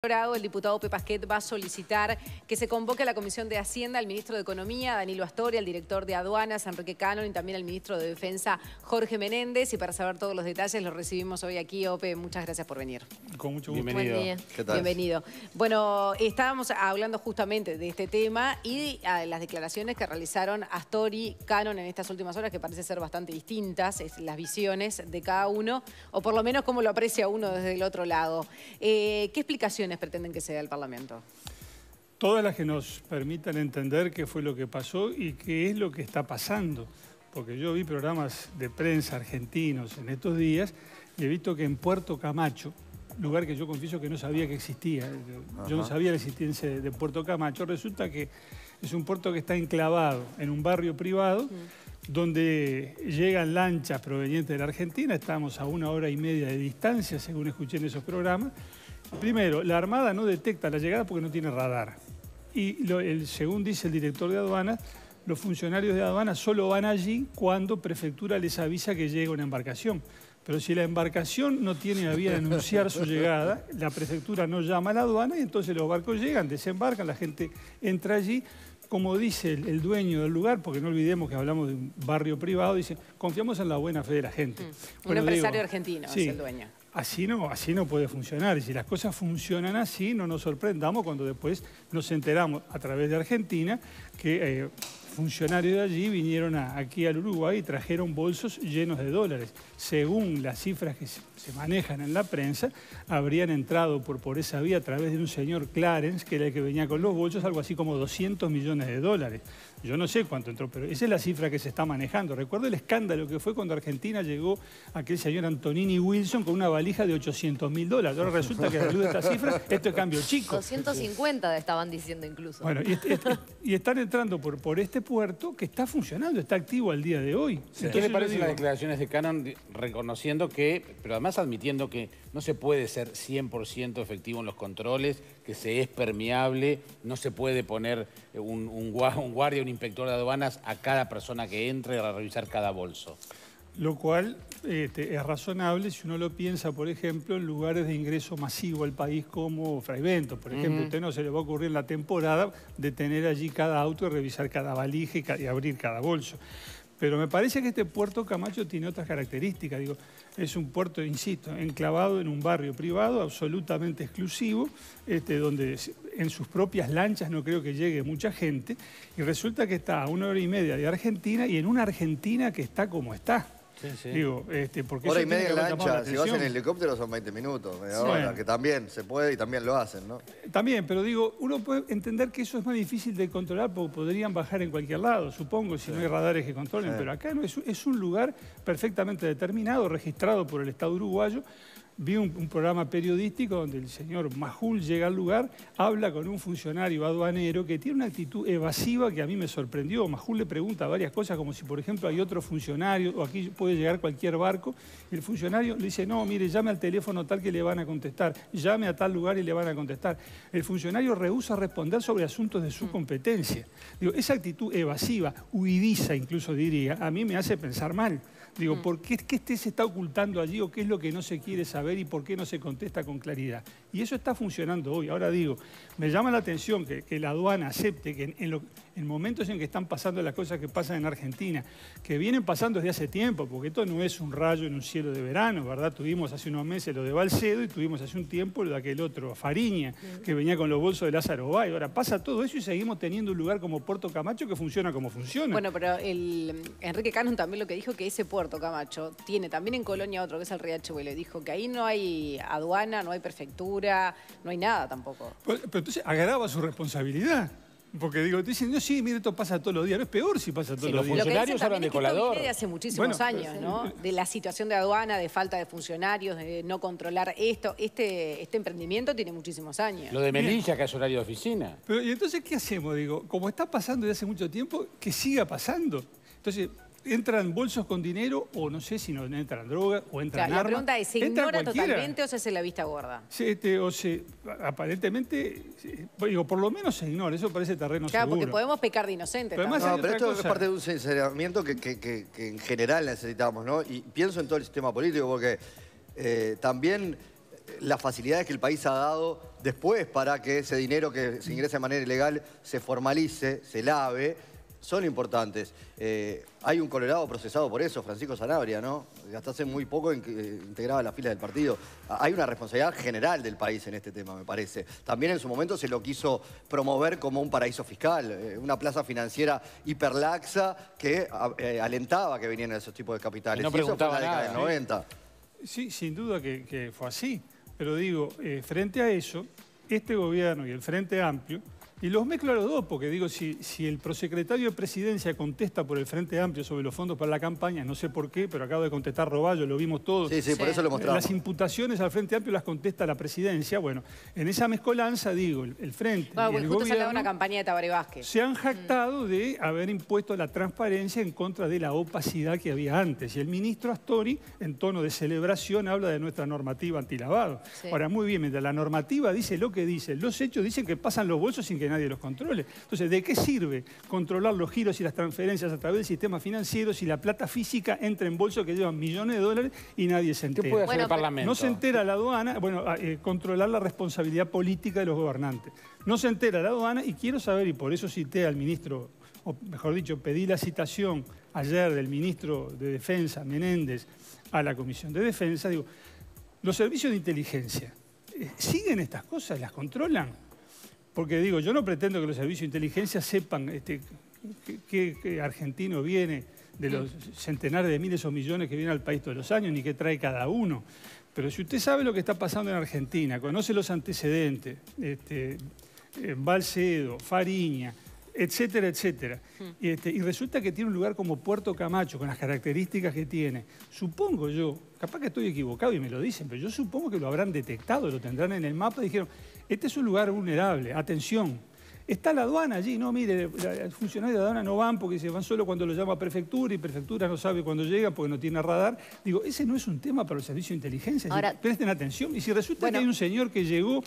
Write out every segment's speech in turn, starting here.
El diputado Pepe Pasquet va a solicitar que se convoque a la Comisión de Hacienda al ministro de Economía, Danilo Astori, al director de Aduanas, Enrique Cannon, y también al ministro de Defensa, Jorge Menéndez. Y para saber todos los detalles, los recibimos hoy aquí. Ope, muchas gracias por venir. Con mucho gusto. Bienvenido. Buen día. ¿Qué tal? Bienvenido. Bueno, estábamos hablando justamente de este tema y las declaraciones que realizaron Astori, Cannon en estas últimas horas, que parece ser bastante distintas, las visiones de cada uno, o por lo menos cómo lo aprecia uno desde el otro lado. ¿Qué explicaciones pretenden que se dé al Parlamento? Todas las que nos permitan entender qué fue lo que pasó y qué es lo que está pasando. Porque yo vi programas de prensa argentinos en estos días y he visto que en Puerto Camacho, lugar que yo confieso que no sabía que existía, yo no sabía la existencia de Puerto Camacho, resulta que es un puerto que está enclavado en un barrio privado donde llegan lanchas provenientes de la Argentina, estamos a 1 hora y media de distancia, según escuché en esos programas. Primero, la Armada no detecta la llegada porque no tiene radar. Y según dice el director de aduanas, los funcionarios de aduanas solo van allí cuando Prefectura les avisa que llega una embarcación. Pero si la embarcación no tiene a bien anunciar su llegada, la Prefectura no llama a la aduana y entonces los barcos llegan, desembarcan, la gente entra allí. Como dice el dueño del lugar, porque no olvidemos que hablamos de un barrio privado, dice, confiamos en la buena fe de la gente. Un empresario argentino sí, es el dueño. Así no puede funcionar. Y si las cosas funcionan así, no nos sorprendamos cuando después nos enteramos a través de Argentina que funcionarios de allí vinieron aquí al Uruguay y trajeron bolsos llenos de dólares. Según las cifras que se manejan en la prensa, habrían entrado por esa vía a través de un señor Clarence, que era el que venía con los bolsos, algo así como 200 millones de dólares. Yo no sé cuánto entró, pero esa es la cifra que se está manejando. Recuerdo el escándalo que fue cuando a Argentina llegó aquel señor Antonini Wilson con una valija de 800.000 dólares. Ahora resulta que a la luz de esta cifra, esto es cambio chico. 250 estaban diciendo incluso. Bueno, y están entrando por este puerto que está funcionando, está activo al día de hoy. Sí. ¿Qué le parecen las declaraciones de Cannon reconociendo que, pero además admitiendo que no se puede ser 100% efectivo en los controles, que se es permeable, no se puede poner un guardia, un inspector de aduanas a cada persona que entre a revisar cada bolso? Lo cual es razonable si uno lo piensa, por ejemplo, en lugares de ingreso masivo al país como Fraiventos. Por ejemplo, a usted no se le va a ocurrir en la temporada de tener allí cada auto y revisar cada valija y abrir cada bolso. Pero me parece que este Puerto Camacho tiene otras características. Digo, es un puerto, insisto, enclavado en un barrio privado absolutamente exclusivo, donde en sus propias lanchas no creo que llegue mucha gente, y resulta que está a 1 hora y media de Argentina y en una Argentina que está como está. Sí, sí. Digo, porque hora y media en la lancha, si vas en helicóptero son 20 minutos, media hora, que también se puede y también lo hacen, ¿no? También, pero digo, uno puede entender que eso es más difícil de controlar porque podrían bajar en cualquier lado, supongo, si no hay radares que controlen, pero acá no, es un lugar perfectamente determinado, registrado por el Estado uruguayo. Vi un programa periodístico donde el señor Majul llega al lugar, habla con un funcionario aduanero que tiene una actitud evasiva que a mí me sorprendió. Majul le pregunta varias cosas, como si, por ejemplo, hay otro funcionario o aquí puede llegar cualquier barco. Y el funcionario le dice, no, mire, llame al teléfono tal que le van a contestar, llame a tal lugar y le van a contestar. El funcionario rehúsa responder sobre asuntos de su competencia. Digo, esa actitud evasiva, huidiza incluso diría, a mí me hace pensar mal. Digo, ¿por qué se está ocultando allí o qué es lo que no se quiere saber y por qué no se contesta con claridad? Y eso está funcionando hoy. Ahora digo, me llama la atención que la aduana acepte que en momentos en que están pasando las cosas que pasan en Argentina, que vienen pasando desde hace tiempo, porque esto no es un rayo en un cielo de verano, ¿verdad? Tuvimos hace unos meses lo de Balcedo y tuvimos hace un tiempo lo de aquel otro, Fariña, que venía con los bolsos de Lázaro Báez. Ahora pasa todo eso y seguimos teniendo un lugar como Puerto Camacho que funciona como funciona. Bueno, pero Enrique Cannon también lo que dijo que ese Puerto Camacho tiene también en Colonia otro que es el Riachuelo, y dijo que ahí no hay aduana, no hay prefectura, no hay nada tampoco. Pero entonces agrava su responsabilidad. Porque digo, te dicen, no, sí, mire, esto pasa todos los días. No es peor si pasa todos los días. Los funcionarios hablan de colador. Esto viene de hace muchísimos años, ¿no? De la situación de aduana, de falta de funcionarios, de no controlar esto. Este emprendimiento tiene muchísimos años. Lo de Melilla, que es horario de oficina. Pero, ¿y entonces qué hacemos? Digo, como está pasando desde hace mucho tiempo, que siga pasando. Entonces, ¿entran bolsos con dinero o no sé si no entran drogas o entran armas? La pregunta es, ¿se ignora totalmente o se hace la vista gorda? Aparentemente, digo, por lo menos se ignora, eso parece terreno seguro. Claro, porque podemos pecar de inocentes. Pero además pero esto es parte de un sinceramiento que en general necesitamos, ¿no? Y pienso en todo el sistema político porque también las facilidades que el país ha dado después para que ese dinero que se ingresa de manera ilegal se formalice, se lave, son importantes. Hay un colorado procesado por eso, Francisco Sanabria, ¿no? Hasta hace muy poco integraba las filas del partido. Hay una responsabilidad general del país en este tema, me parece. También en su momento se lo quiso promover como un paraíso fiscal, una plaza financiera hiperlaxa que alentaba que vinieran esos tipos de capitales. Y no eso fue en preguntaba la década nada, del 90. Sí, sin duda que fue así. Pero digo, frente a eso, este gobierno y el Frente Amplio, y los mezclo a los dos, porque digo, si el prosecretario de Presidencia contesta por el Frente Amplio sobre los fondos para la campaña, no sé por qué, pero acabo de contestar Roballo, lo vimos todos. Sí, por eso lo mostramos. Las imputaciones al Frente Amplio las contesta la Presidencia. Bueno, en esa mezcolanza, digo, el Frente Bueno, y el justo se hablaba de gobierno una campaña de Tabaré Vázquez. se han jactado de haber impuesto la transparencia en contra de la opacidad que había antes. Y el ministro Astori, en tono de celebración, habla de nuestra normativa antilavado. Sí. Ahora, muy bien, mientras la normativa dice lo que dice, los hechos dicen que pasan los bolsos sin que nadie los controle. Entonces, ¿de qué sirve controlar los giros y las transferencias a través del sistema financiero si la plata física entra en bolsos que llevan millones de dólares y nadie se entera? ¿Qué puede hacer Bueno, el Parlamento? No se entera la aduana, controlar la responsabilidad política de los gobernantes. No se entera la aduana y quiero saber, y por eso cité al ministro, o mejor dicho, pedí la citación ayer del ministro de Defensa, Menéndez, a la Comisión de Defensa, digo, los servicios de inteligencia, ¿siguen estas cosas? ¿Las controlan? Porque digo, yo no pretendo que los servicios de inteligencia sepan qué argentino viene de los centenares de miles o millones que vienen al país todos los años, ni qué trae cada uno. Pero si usted sabe lo que está pasando en Argentina, conoce los antecedentes, Balcedo, Fariña, etcétera, etcétera, y resulta que tiene un lugar como Puerto Camacho, con las características que tiene, supongo yo, capaz que estoy equivocado y me lo dicen, pero yo supongo que lo habrán detectado, lo tendrán en el mapa y dijeron, este es un lugar vulnerable, atención. Está la aduana allí, no, mire, los funcionarios de la aduana no van porque se van solo cuando lo llama prefectura y prefectura no sabe cuándo llega porque no tiene radar. Digo, ese no es un tema para los servicios de inteligencia. Ahora, presten atención. Y si resulta que hay un señor que llegó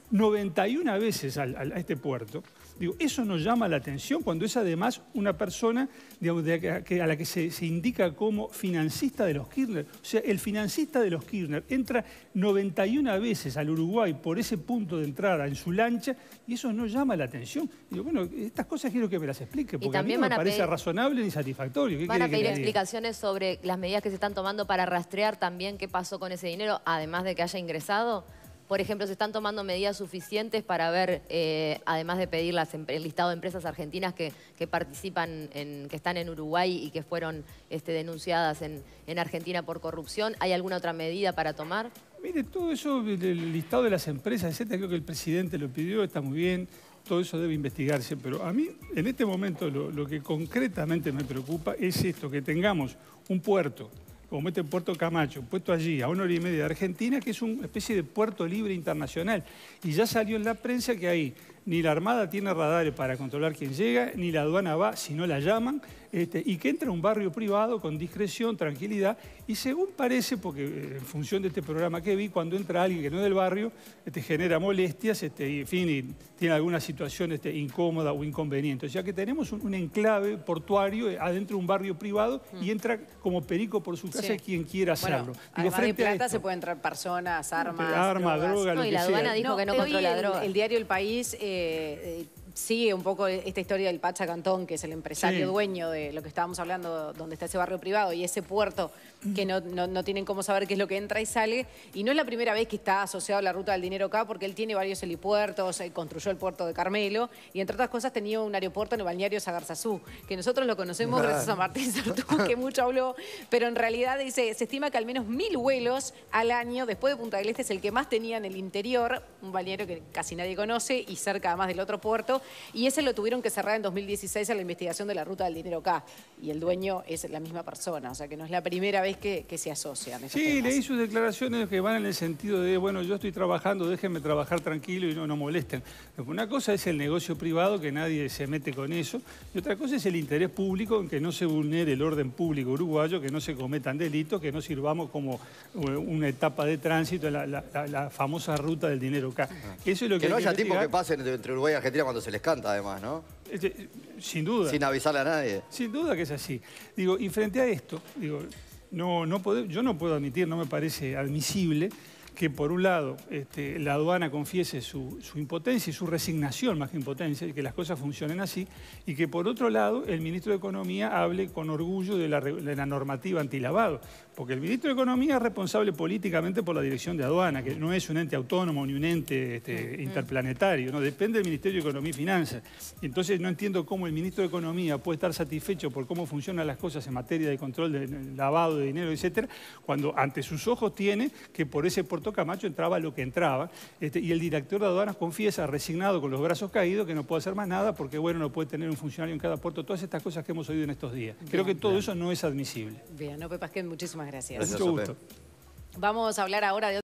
91 veces a este puerto, digo, eso nos llama la atención cuando es además una persona, digamos, a la que se indica como financista de los Kirchner. O sea, el financista de los Kirchner entra 91 veces al Uruguay por ese punto de entrada en su lancha y eso no llama la atención. Digo, bueno, estas cosas quiero que me las explique porque a mí no me parece razonable ni satisfactorio. ¿Qué van a quiere pedir que le diga? explicaciones sobre las medidas que se están tomando para rastrear también qué pasó con ese dinero, además de que haya ingresado. Por ejemplo, ¿se están tomando medidas suficientes para ver, además de pedir el listado de empresas argentinas que participan, que están en Uruguay y que fueron denunciadas en Argentina por corrupción? ¿Hay alguna otra medida para tomar? Mire, todo eso, el listado de las empresas, etcétera, creo que el presidente lo pidió, está muy bien, todo eso debe investigarse, pero a mí, en este momento, lo que concretamente me preocupa es esto, que tengamos un puerto, como este Puerto Camacho, puesto allí a 1 hora y media de Argentina, que es una especie de puerto libre internacional. Y ya salió en la prensa que ahí ni la Armada tiene radares para controlar quién llega, ni la aduana va si no la llaman, y que entra a un barrio privado con discreción, tranquilidad, y según parece, porque en función de este programa que vi, cuando entra alguien que no es del barrio, genera molestias, y en fin, y tiene alguna situación incómoda o inconveniente. O sea que tenemos un enclave portuario adentro de un barrio privado y entra como perico por su casa quien quiera hacerlo. Bueno, Digo, además de frente a plata esto, se pueden entrar personas, armas, droga, lo No, y que la sea. aduana dijo que no hoy controla droga. el diario El País sigue un poco esta historia del Pacha Cantón, que es el empresario dueño de lo que estábamos hablando, donde está ese barrio privado y ese puerto que no tienen cómo saber qué es lo que entra y sale. Y no es la primera vez que está asociado a la ruta del dinero acá, porque él tiene varios helipuertos, construyó el puerto de Carmelo y entre otras cosas tenía un aeropuerto en el balneario Sagarzazú, que nosotros lo conocemos gracias a Martín Sartú, que mucho habló, pero en realidad se estima que al menos 1000 vuelos al año, después de Punta del Este, es el que más tenía en el interior, un balneario que casi nadie conoce y cerca además del otro puerto, y ese lo tuvieron que cerrar en 2016 a la investigación de la ruta del dinero acá, y el dueño es la misma persona, o sea que no es la primera vez que se asocian. Sí, leí sus declaraciones que van en el sentido de, bueno, yo estoy trabajando, déjenme trabajar tranquilo y no molesten. Una cosa es el negocio privado, que nadie se mete con eso, y otra cosa es el interés público, en que no se vulnere el orden público uruguayo, que no se cometan delitos, que no sirvamos como una etapa de tránsito, la famosa ruta del dinero acá. Eso es lo que no hay haya tiempos investigar. que pasen entre Uruguay y Argentina cuando se les canta, además, ¿no? Sin duda. Sin avisarle a nadie. Sin duda que es así. Digo, y frente a esto, digo, yo no puedo admitir, no me parece admisible que por un lado la aduana confiese su impotencia y su resignación, más que impotencia, y que las cosas funcionen así, y que por otro lado el ministro de Economía hable con orgullo de la normativa antilavado, porque el ministro de Economía es responsable políticamente por la dirección de aduana, que no es un ente autónomo ni un ente interplanetario, ¿no? Depende del Ministerio de Economía y Finanzas. Entonces no entiendo cómo el ministro de Economía puede estar satisfecho por cómo funcionan las cosas en materia de control de lavado de dinero, etcétera, cuando ante sus ojos tiene que por ese Puerto Camacho entraba lo que entraba, y el director de aduanas confiesa, resignado, con los brazos caídos, que no puede hacer más nada porque, bueno, no puede tener un funcionario en cada puerto. Todas estas cosas que hemos oído en estos días. Creo que todo eso no es admisible. Bien, Ope Pasquet, muchísimas gracias. Gracias, Mucho Ope. gusto. Vamos a hablar ahora de